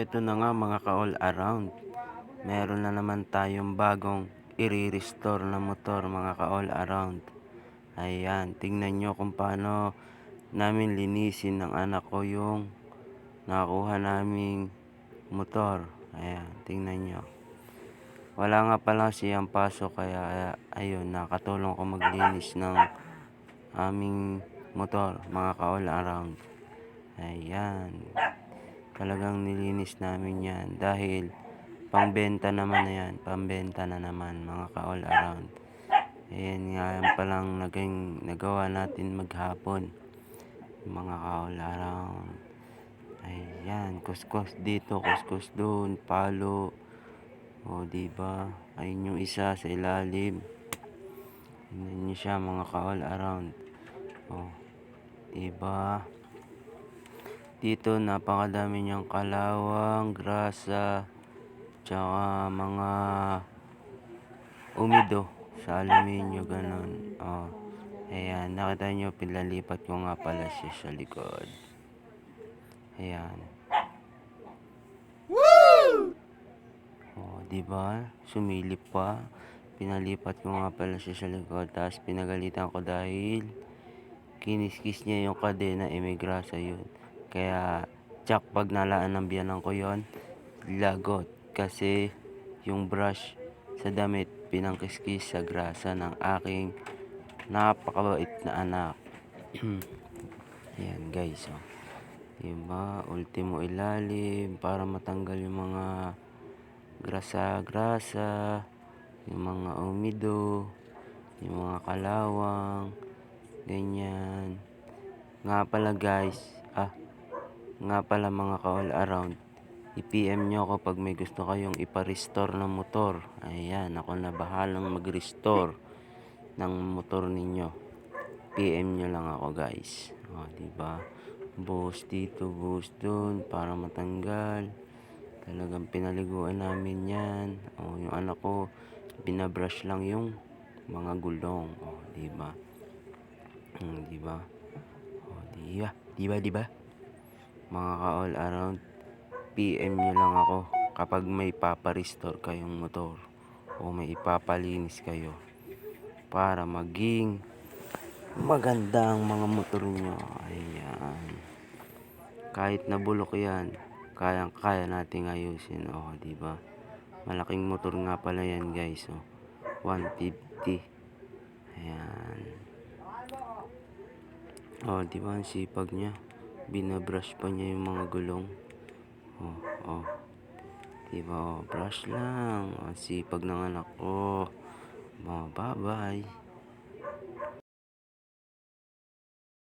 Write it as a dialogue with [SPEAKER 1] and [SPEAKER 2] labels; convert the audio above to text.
[SPEAKER 1] eto na nga mga ka-all around. Meron na naman tayong bagong i-restore na motor mga ka-all around. Ayan, tingnan nyo kung paano namin linisin ng anak ko yung nakuha naming motor. Ayan, tingnan nyo. Wala nga pala siyang pasok kaya ayun, nakatulong ko maglinis ng aming motor mga ka-all around. Ayan. Talagang nilinis namin yan dahil pangbenta naman na yan, pambenta na naman mga ka-all around. Ayan nga yan palang nagawa natin maghapon mga ka-all around. Ayan, kuskus dito, kuskus doon, palo. O diba, ayun yung isa sa ilalim. Tingnan nyo siya mga ka-all around. O diba, dito napakadami niyang kalawang, grasa, tsaka mga umido sa aluminyo, ganun. Ayan, nakita nyo, pinalipat ko nga pala siya sa likod. Ayan. Diba, sumilip pa. Pinalipat ko nga pala siya sa likod, tapos pinagalitan ko dahil kiniskis niya yung kadena, may grasa yun. Kaya tsak, pag nalaan ng biyanan ko yon, lagot. Kasi yung brush sa damit pinangkiskis sa grasa ng aking napakabait na anak. Ayan guys, diba, ultimo ilalim para matanggal yung mga grasa, yung mga umido, yung mga kalawang, ganyan. Nga pala guys, nga pala mga ka-all around, i-PM nyo ako pag may gusto kayong ipa-restore ng motor. Ayan, ako na bahalang mag-restore ng motor ninyo. PM nyo lang ako guys. Diba, buhos dito, buhos dun para matanggal. Talagang pinaliguan namin yan. Yung anak ko, binabrush lang yung mga gulong. Diba, diba, diba, mga ka-all around, PM nyo lang ako kapag may paparestore kayong motor o may ipapalinis kayo para maging maganda ang mga motor nyo. Ayan, kahit nabulok yan, kaya nating ayusin. Diba, malaking motor nga pala yan guys. 150. Ayan. Diba, ang sipag niya, binabrush pa niya yung mga gulong. Diba, brush lang. Ang sipag ng anak ko. Bye bye.